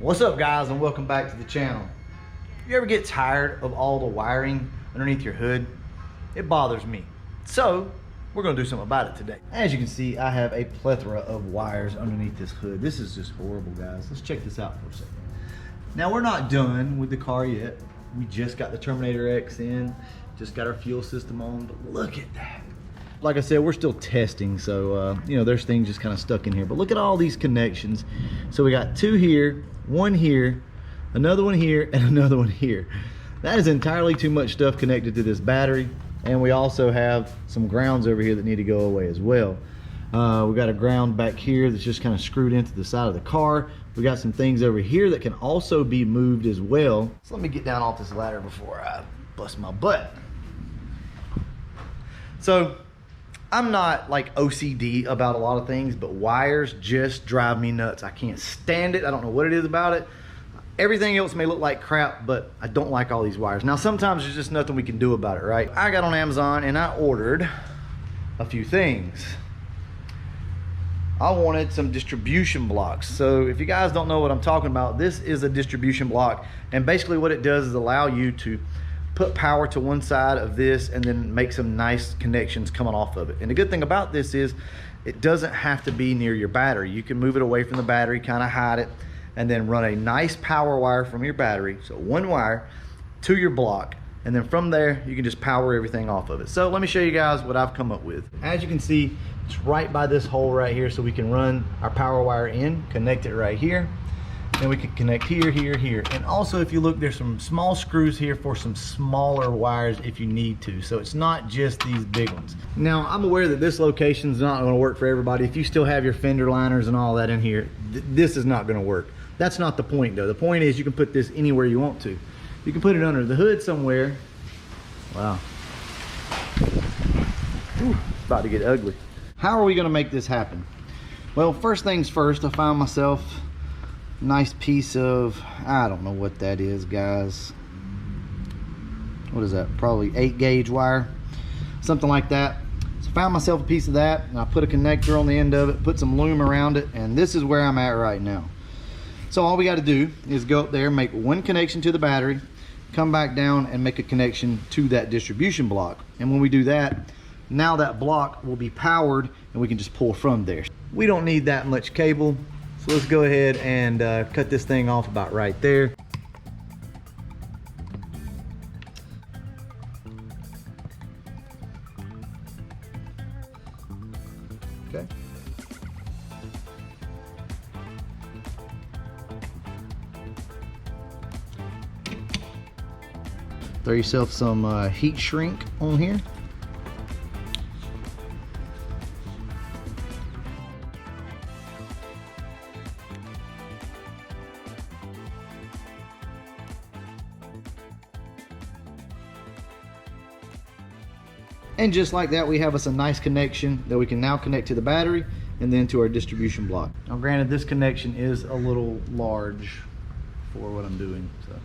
What's up, guys, and welcome back to the channel. You ever get tired of all the wiring underneath your hood? It bothers me. So we're gonna do something about it today. As you can see, I have a plethora of wires underneath this hood. This is just horrible, guys. Let's check this out for a second. Now, we're not done with the car yet. We just got the Terminator X in, just got our fuel system on, but look at that. Like I said, we're still testing, so you know, there's things just kind of stuck in here, but look at all these connections. So we got two here, one here, another one here, and another one here. That is entirely too much stuff connected to this battery, and we also have some grounds over here that need to go away as well. We got a ground back here that's just kind of screwed into the side of the car. We got some things over here that can also be moved as well. So let me get down off this ladder before I bust my butt. So I'm not like OCD about a lot of things, but wires just drive me nuts. I can't stand it. I don't know what it is about it. Everything else may look like crap, but I don't like all these wires. Now, sometimes there's just nothing we can do about it, right? I got on Amazon and I ordered a few things. I wanted some distribution blocks. So if you guys don't know what I'm talking about, this is a distribution block. And basically what it does is allow you to put power to one side of this and then make some nice connections coming off of it. And the good thing about this is it doesn't have to be near your battery. You can move it away from the battery, kind of hide it, and then run a nice power wire from your battery, so one wire, to your block. And then from there, you can just power everything off of it. So let me show you guys what I've come up with. As you can see, it's right by this hole right here, so we can run our power wire in, connect it right here. Then we can connect here, here, here. And also, if you look, there's some small screws here for some smaller wires if you need to. So it's not just these big ones. Now, I'm aware that this location is not gonna work for everybody. If you still have your fender liners and all that in here, this is not gonna work. That's not the point though. The point is you can put this anywhere you want to. You can put it under the hood somewhere. Wow. Ooh, it's about to get ugly. How are we gonna make this happen? Well, first things first, I found myself nice piece of, I don't know what that is, guys. What is that? Probably 8 gauge wire, something like that. So I found myself a piece of that, and I put a connector on the end of it, put some loom around it, and this is where I'm at right now. So all we got to do is go up there, make one connection to the battery, come back down and make a connection to that distribution block. And when we do that, now that block will be powered and we can just pull from there. We don't need that much cable. So let's go ahead and cut this thing off about right there. Okay. Throw yourself some heat shrink on here. And just like that, we have us a nice connection that we can now connect to the battery and then to our distribution block. Now granted, this connection is a little large for what I'm doing, so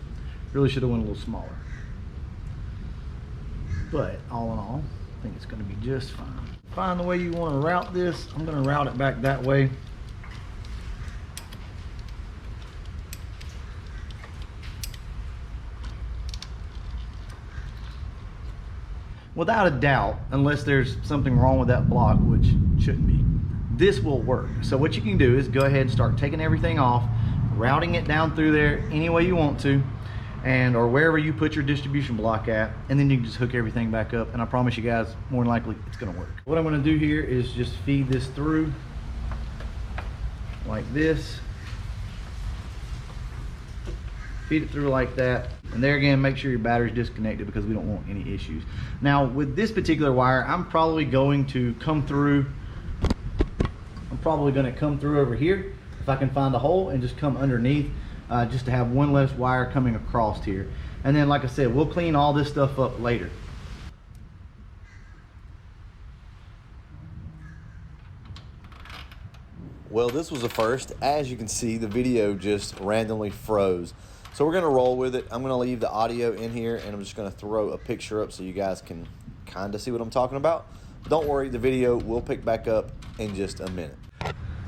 really should have went a little smaller. But all in all, I think it's going to be just fine. Find the way you want to route this. I'm going to route it back that way. Without a doubt, unless there's something wrong with that block, which shouldn't be, this will work. So what you can do is go ahead and start taking everything off, routing it down through there any way you want to, and or wherever you put your distribution block at, and then you can just hook everything back up, and I promise you guys, more than likely, it's gonna work. What I'm gonna do here is just feed this through like this. Feed it through like that, and there again, make sure your battery's disconnected because we don't want any issues. Now with this particular wire, I'm probably going to come through over here if I can find a hole, and just come underneath, just to have one less wire coming across here. And then, like I said, we'll clean all this stuff up later. Well, this was a first. As you can see, the video just randomly froze. So we're gonna roll with it. I'm gonna leave the audio in here, and I'm just gonna throw a picture up so you guys can kind of see what I'm talking about. Don't worry, the video will pick back up in just a minute.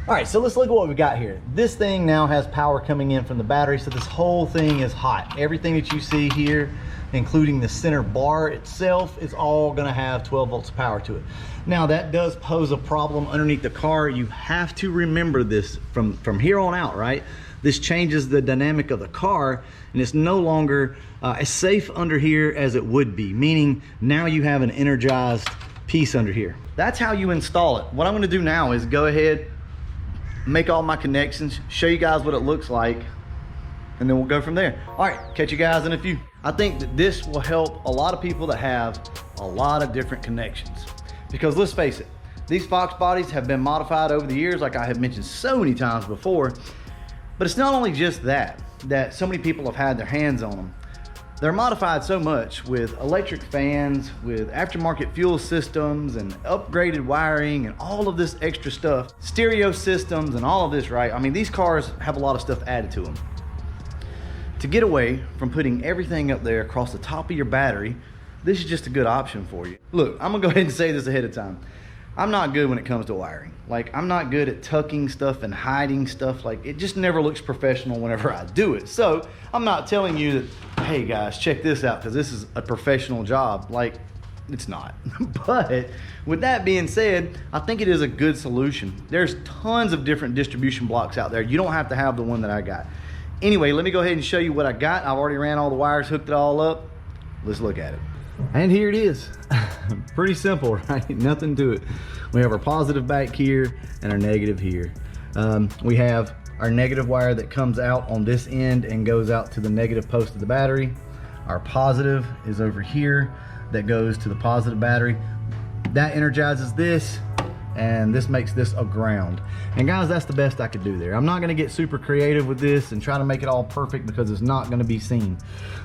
All right, so let's look at what we got here. This thing now has power coming in from the battery, so this whole thing is hot. Everything that you see here, including the center bar itself, is all gonna have 12 volts of power to it. Now that does pose a problem underneath the car. You have to remember this from here on out, right? This changes the dynamic of the car, and it's no longer as safe under here as it would be, meaning now you have an energized piece under here. That's how you install it. What I'm gonna do now is go ahead, make all my connections, show you guys what it looks like, and then we'll go from there. All right, catch you guys in a few. I think that this will help a lot of people that have a lot of different connections. Because let's face it, these Fox bodies have been modified over the years, like I have mentioned so many times before. But it's not only just that so many people have had their hands on them. They're modified so much with electric fans, with aftermarket fuel systems and upgraded wiring and all of this extra stuff, stereo systems and all of this, right? I mean, these cars have a lot of stuff added to them. To get away from putting everything up there across the top of your battery, this is just a good option for you. Look, I'm gonna go ahead and say this ahead of time. I'm not good when it comes to wiring. Like, I'm not good at tucking stuff and hiding stuff. Like, it just never looks professional whenever I do it. So I'm not telling you that, hey guys, check this out, because this is a professional job. Like, it's not. But with that being said, I think it is a good solution. There's tons of different distribution blocks out there. You don't have to have the one that I got. Anyway, let me go ahead and show you what I got. I've already ran all the wires, hooked it all up. Let's look at it. And here it is. Pretty simple, right? Nothing to it. We have our positive back here and our negative here. We have our negative wire that comes out on this end and goes out to the negative post of the battery. Our positive is over here that goes to the positive battery. That energizes this, and this makes this a ground. And guys, that's the best I could do there. I'm not gonna get super creative with this and try to make it all perfect, because it's not gonna be seen.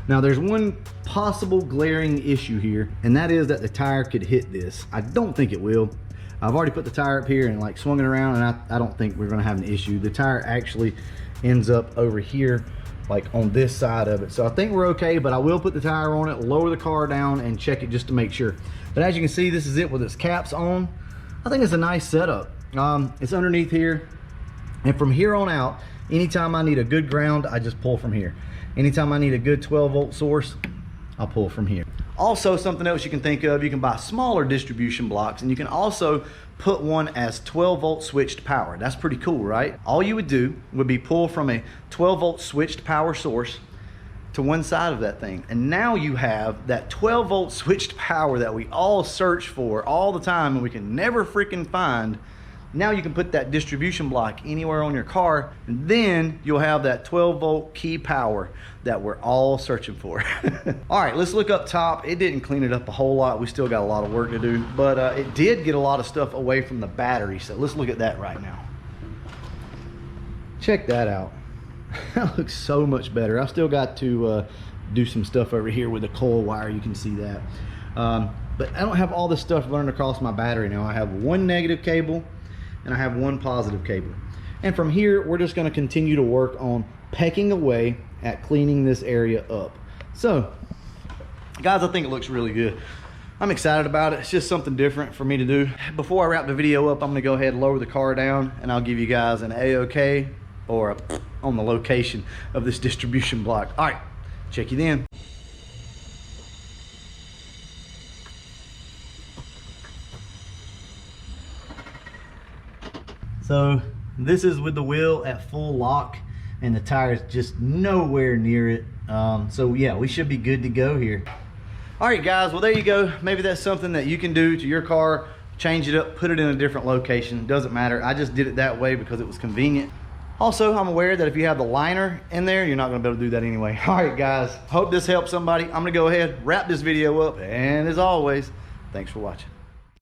Now there's one possible glaring issue here, and that is that the tire could hit this. I don't think it will. I've already put the tire up here and like swung it around, and I don't think we're gonna have an issue. The tire actually ends up over here, like on this side of it. So I think we're okay, but I will put the tire on it, lower the car down, and check it just to make sure. But as you can see, this is it with its caps on. I think it's a nice setup. It's underneath here, and from here on out, anytime I need a good ground, I just pull from here. Anytime I need a good 12 volt source, I'll pull from here. Also, something else you can think of, you can buy smaller distribution blocks, and you can also put one as 12 volt switched power. That's pretty cool, right? All you would do would be pull from a 12 volt switched power source to one side of that thing, and now you have that 12 volt switched power that we all search for all the time and we can never freaking find. Now you can put that distribution block anywhere on your car, and then you'll have that 12 volt key power that we're all searching for. All right, let's look up top. It didn't clean it up a whole lot. We still got a lot of work to do, but it did get a lot of stuff away from the battery. So let's look at that right now. Check that out. That looks so much better. I've still got to do some stuff over here with the coil wire. You can see that. But I don't have all this stuff running across my battery now. I have one negative cable and I have one positive cable. And from here, we're just gonna continue to work on pecking away at cleaning this area up. So, guys, I think it looks really good. I'm excited about it. It's just something different for me to do. Before I wrap the video up, I'm gonna go ahead and lower the car down, and I'll give you guys an A-OK or a on the location of this distribution block. All right, check you then. So this is with the wheel at full lock and the tire is just nowhere near it. So yeah, we should be good to go here. All right guys, well there you go. Maybe that's something that you can do to your car, change it up, put it in a different location. Doesn't matter. I just did it that way because it was convenient. Also, I'm aware that if you have the liner in there, you're not gonna be able to do that anyway. All right guys, hope this helps somebody. I'm gonna go ahead, wrap this video up, and as always, thanks for watching.